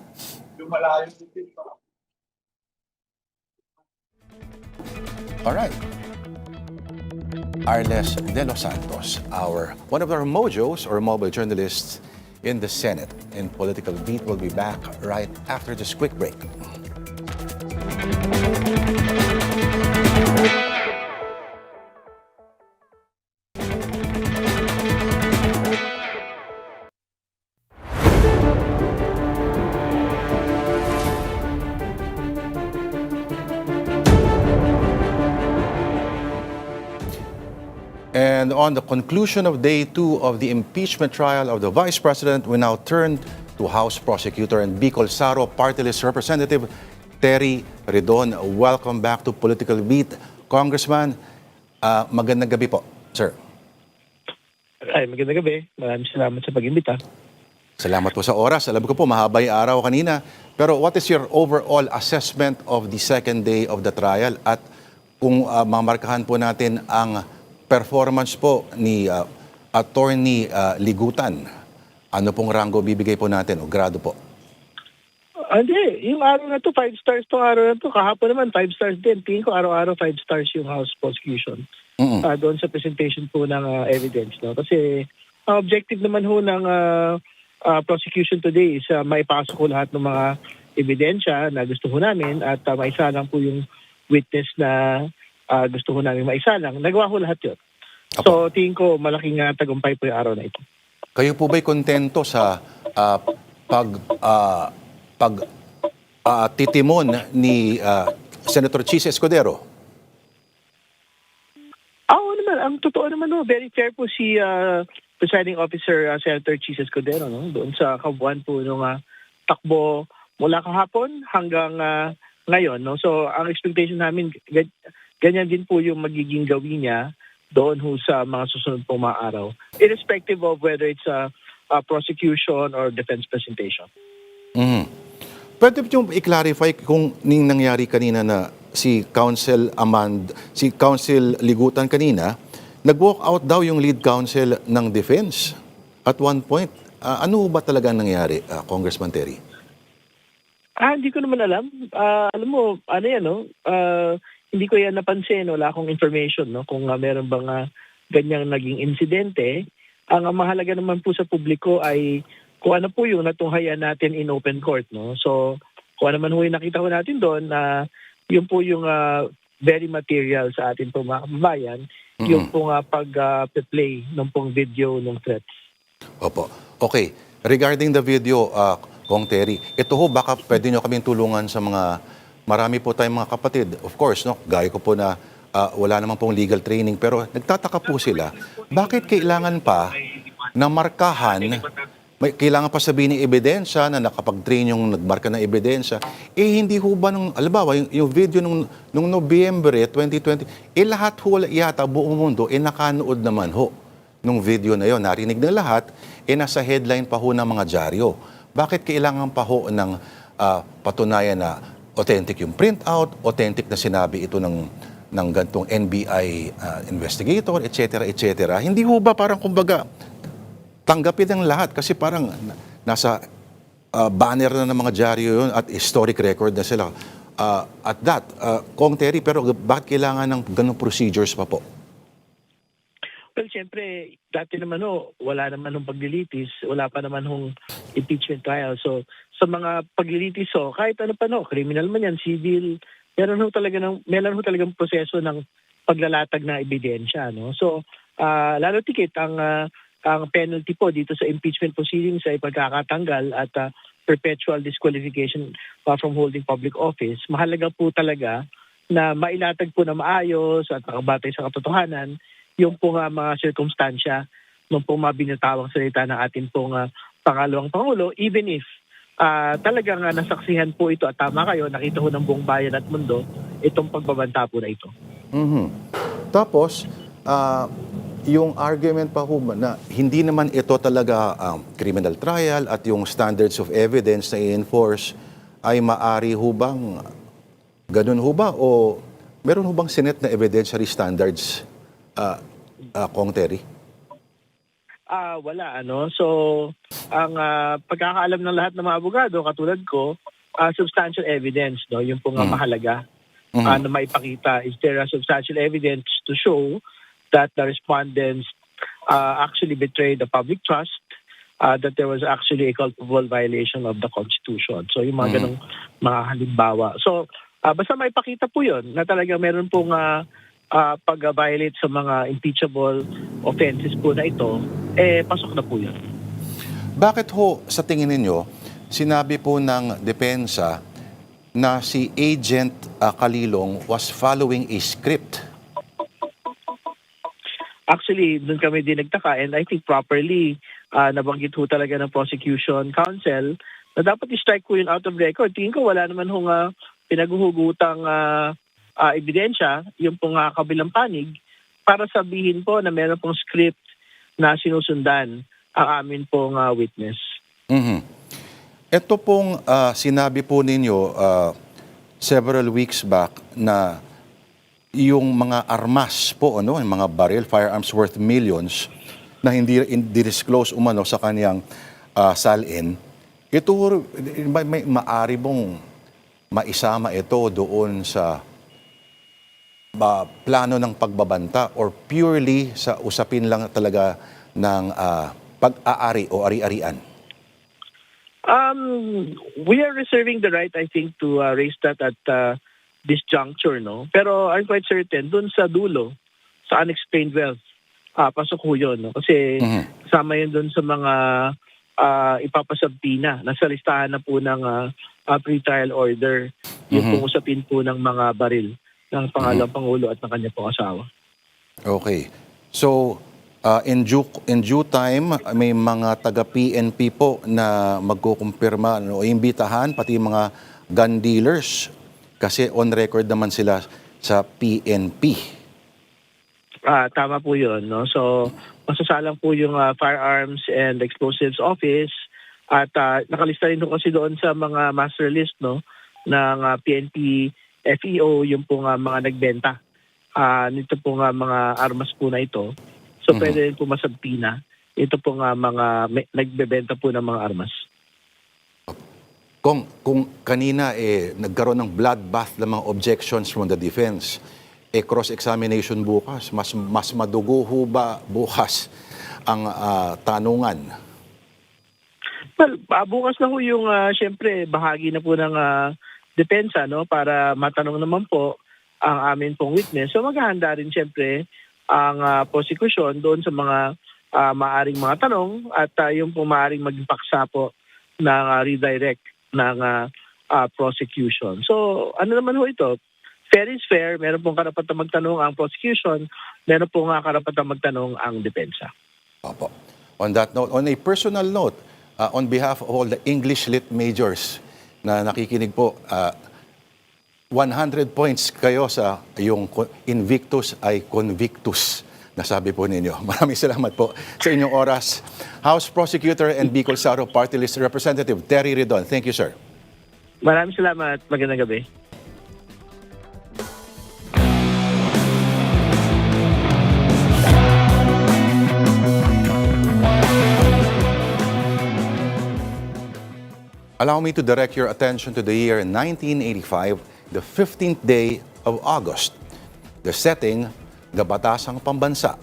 Alright. Arles de los Santos, one of our mojos or mobile journalists in the Senate. In Political Beat, will be back right after this quick break. And on the conclusion of day 2 of the impeachment trial of the Vice President, we now turn to House Prosecutor and Bicol Saro Party List Representative Terry Redon. Welcome back to Political Beat. Congressman, magandang gabi po, sir. Ay, magandang gabi. Maraming salamat sa pag-imbita. Salamat po sa oras. Alam ko po, mahaba yung araw kanina. Pero what is your overall assessment of the second day of the trial? At kung mamarkahan po natin ang performance po ni Attorney Ligutan, ano pong ranggo bibigay po natin o grado po? Hindi, yung araw na to 5 stars tong araw na to. Kahapon naman 5 stars din. Tingin ko araw-araw 5 stars yung House Prosecution. Doon sa presentation po ng evidence. No? Kasi ang objective naman ho ng prosecution today is maipasok ko lahat ng mga ebidensya na gusto ho namin at maisalang po yung witness na gusto ko namin maisalang. Nagawa ko lahat yun. So, tingin ko malaking tagumpay po yung araw na ito. Kayo po ba'y kontento sa titimon ni Senator Chis Escudero? Oo naman. Ang totoo naman, very fair po si Presiding Officer Senator Chis Escudero. No? Doon sa kabuuan po nung takbo mula kahapon hanggang ngayon. No? So, ang expectation namin, ganyan din po yung magiging gawin niya doon sa mga susunod pong mga araw. Irrespective of whether it's a prosecution or defense presentation. Pwede po yung i-clarify kung ning nangyari kanina na si Counsel Ligutan kanina, nag-walk out daw yung lead counsel ng defense at one point. Ano ba talaga nangyari, Congressman Terry? Hindi ko naman alam. Alam mo, ano yan, no? Hindi ko yan napansin. Wala akong information, no? Kung meron bang ganyang naging insidente. Ang mahalaga naman po sa publiko ay kung ano po yung natunghayan natin in open court, no? So, kung ano man ho yung nakita ko natin doon, yun po yung very material sa atin po mga kababayan, yung pong pag-play ng pong video ng threats. Opo. Okay. Regarding the video, Kong Terry, ito ho, baka pwede nyo kaming tulungan sa marami po tayong mga kapatid. Of course, no, gaya ko po na wala naman pong legal training, pero nagtataka po sila, bakit kailangan pa na markahan, kailangan pa sabihin ng ebidensya na nakapag-train yung nagmarka ng ebidensya, hindi ho ba alabawa, yung video nung Nobyembre 2020, lahat ho yata buong mundo, nakanood naman ho nung video na yon, narinig ng lahat, nasa headline pa ho ng mga dyaryo. Bakit kailangan pa ho ng patunayan na authentic yung printout, authentic na sinabi ito ng gantong NBI investigator, etc., etc. Hindi ho ba parang kumbaga tanggapin ang lahat kasi parang nasa banner na ng mga dyaryo yun at historic record na sila. At that, Kong Terry, pero bakit kailangan ng ganong procedures pa po? Well, siyempre, dati naman wala naman hong paglilitis, wala pa naman hong impeachment trial. So, sa mga paglilitis, kahit ano pa criminal man yan, civil, meron ho talagang proseso ng paglalatag na ebidensya. No? So, lalo tikit ang penalty po dito sa impeachment proceedings ay pagkakatanggal at perpetual disqualification from holding public office. Mahalaga po talaga na mailatag po na maayos at nakabatay sa katotohanan yung pong mga sirkumstansya ng pong mabinatawang salita ng ating pong pangalawang Pangulo, even if talagang nasaksihan po ito at tama kayo, nakita ko ng buong bayan at mundo itong pagbabanta po na ito. Mhm. Tapos, yung argument pa ho na hindi naman ito talaga criminal trial at yung standards of evidence na i-enforce ay maari ho bang ganun ho ba o meron ho bang sinet na evidentiary standards, Kong Terry? Wala ano. So, ang pagkakaalam ng lahat ng mga abogado katulad ko, substantial evidence, no, yung pong mahalaga na maipakita. Is there a substantial evidence to show that the respondents actually betrayed the public trust, that there was actually a culpable violation of the Constitution. So, yung mga ganong mga halimbawa. So, basta maipakita po yun na talaga meron pong pag-violate sa mga impeachable offenses po na ito, pasok na po yun. Bakit ho, sa tingin ninyo, sinabi po ng depensa na si Agent Calilong was following a script? Actually, doon kami din nagtaka and I think properly nabanggit ho talaga ng prosecution counsel na dapat i-strike ko yun out of record. Tingin ko wala naman hong pinaguhugutang ebidensya, yung pong kabilang panig, para sabihin po na meron pong script na sinusundan ang amin pong witness. Mhm. Ito pong sinabi po ninyo several weeks back na yung mga armas po, ano, yung mga baril, firearms worth millions na hindi disclose umano sa kanyang salin, ito may maari bong maisama ito doon sa plano ng pagbabanta or purely sa usapin lang talaga ng pag-aari o ari-arian? We are reserving the right, I think, to raise that at this juncture, no? Pero I'm quite certain, dun sa dulo, sa unexplained wealth, pasok ho yun, no? Kasi kasama yun dun sa mga ipapasabtina. Nasa listahan na po ng pre-trial order, yung pong usapin po ng mga baril ng pangalawang Pangulo at ng kanya pong asawa. Okay. So, in due time, may mga taga-PNP po na magkukumpirma o imbitahan, pati mga gun dealers, kasi on record naman sila sa PNP. Tama po yun, no? So, masasalang po yung Firearms and Explosives Office at nakalista rin kasi doon sa mga master list, no, ng PNP FEO yung pong mga nagbenta nito pong mga armas po na ito. So pwede rin po masabtina ito pong mga nagbebenta po ng mga armas. Kung kanina nagkaroon ng bloodbath ng mga objections from the defense, cross-examination bukas, mas madugo ho ba bukas ang tanungan? Well, bukas na ho yung siyempre bahagi na po ng depensa, no, para matanong naman po ang amin pong witness. So maghahanda rin siyempre ang prosecution doon sa mga maaring mga tanong at yung pong maaring maging paksa po ng redirect ng prosecution. So ano naman ho ito? Fair is fair. Meron pong karapatang magtanong ang prosecution. Meron pong karapatang magtanong ang depensa. Opo. On that note, on a personal note, on behalf of all the English Lit majors na nakikinig po, 100 points kayo sa yung invictus ay convictus na sabi po ninyo. Maraming salamat po sa inyong oras. House Prosecutor and Bicol Saro Party List Representative Terry Ridon. Thank you, sir. Maraming salamat. Magandang gabi. Allow me to direct your attention to the year 1985, the 15th day of August. The setting, the Batasang Pambansa.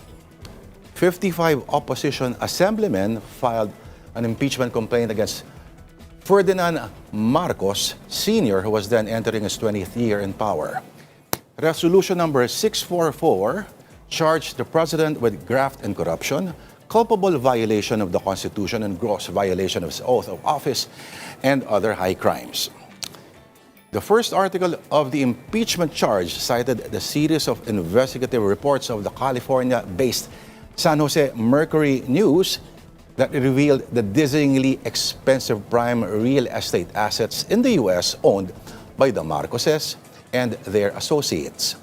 55 opposition assemblymen filed an impeachment complaint against Ferdinand Marcos Sr., who was then entering his 20th year in power. Resolution number 644 charged the president with graft and corruption, culpable violation of the Constitution and gross violation of his oath of office, and other high crimes. The first article of the impeachment charge cited the series of investigative reports of the California-based San Jose Mercury News that revealed the dizzyingly expensive prime real estate assets in the U.S. owned by the Marcoses and their associates.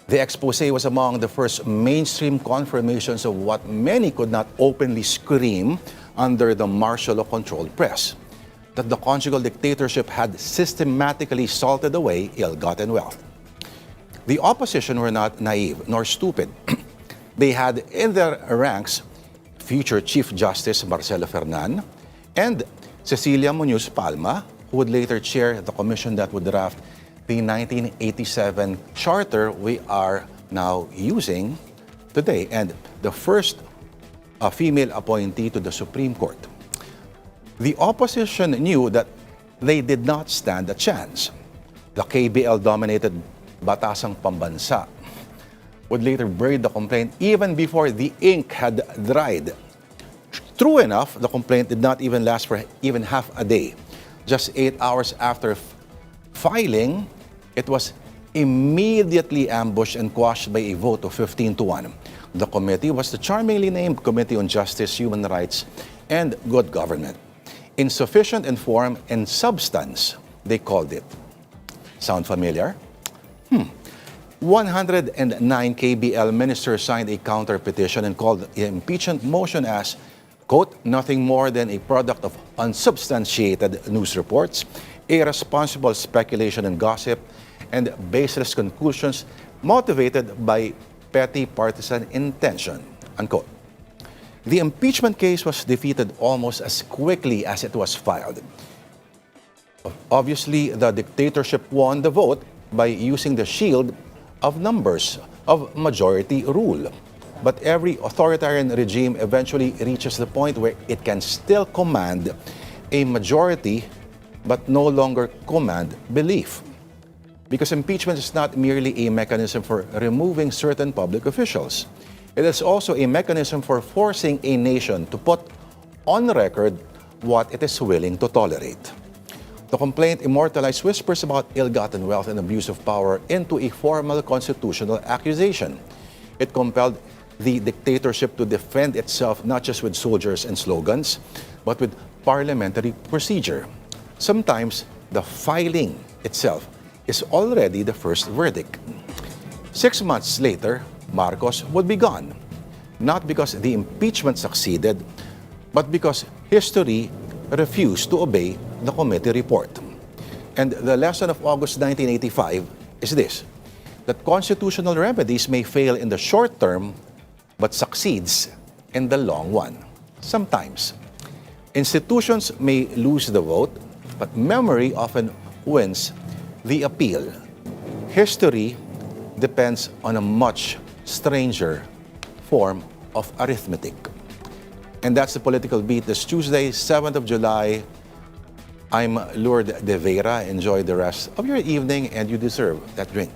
The expose was among the first mainstream confirmations of what many could not openly scream under the martial law-controlled press, that the conjugal dictatorship had systematically salted away ill-gotten wealth. The opposition were not naive nor stupid. They had in their ranks future Chief Justice Marcelo Fernan and Cecilia Muñoz Palma, who would later chair the commission that would draft the 1987 charter we are now using today, and the first female appointee to the Supreme Court. The opposition knew that they did not stand a chance. The KBL-dominated Batasang Pambansa would later bury the complaint even before the ink had dried. True enough, the complaint did not even last for even half a day. Just 8 hours after filing, it was immediately ambushed and quashed by a vote of 15-1. The committee was the charmingly named Committee on Justice, Human Rights, and Good Government. Insufficient in form and substance, they called it. Sound familiar? 109 KBL ministers signed a counter petition and called the impeachment motion as, quote, nothing more than a product of unsubstantiated news reports, irresponsible speculation and gossip, and baseless conclusions motivated by petty partisan intention, unquote. The impeachment case was defeated almost as quickly as it was filed. Obviously, the dictatorship won the vote by using the shield of numbers of majority rule. But every authoritarian regime eventually reaches the point where it can still command a majority but no longer command belief. Because impeachment is not merely a mechanism for removing certain public officials. It is also a mechanism for forcing a nation to put on record what it is willing to tolerate. The complaint immortalized whispers about ill-gotten wealth and abuse of power into a formal constitutional accusation. It compelled the dictatorship to defend itself not just with soldiers and slogans, but with parliamentary procedure. Sometimes the filing itself is already the first verdict. 6 months later, Marcos would be gone, not because the impeachment succeeded, but because history refused to obey the committee report. And the lesson of August 1985 is this, that constitutional remedies may fail in the short term, but succeeds in the long one. Sometimes, institutions may lose the vote, but memory often wins the appeal. History depends on a much stranger form of arithmetic. And that's the Political Beat this Tuesday, 7th of July. I'm Lourdes de Vera. Enjoy the rest of your evening, and you deserve that drink.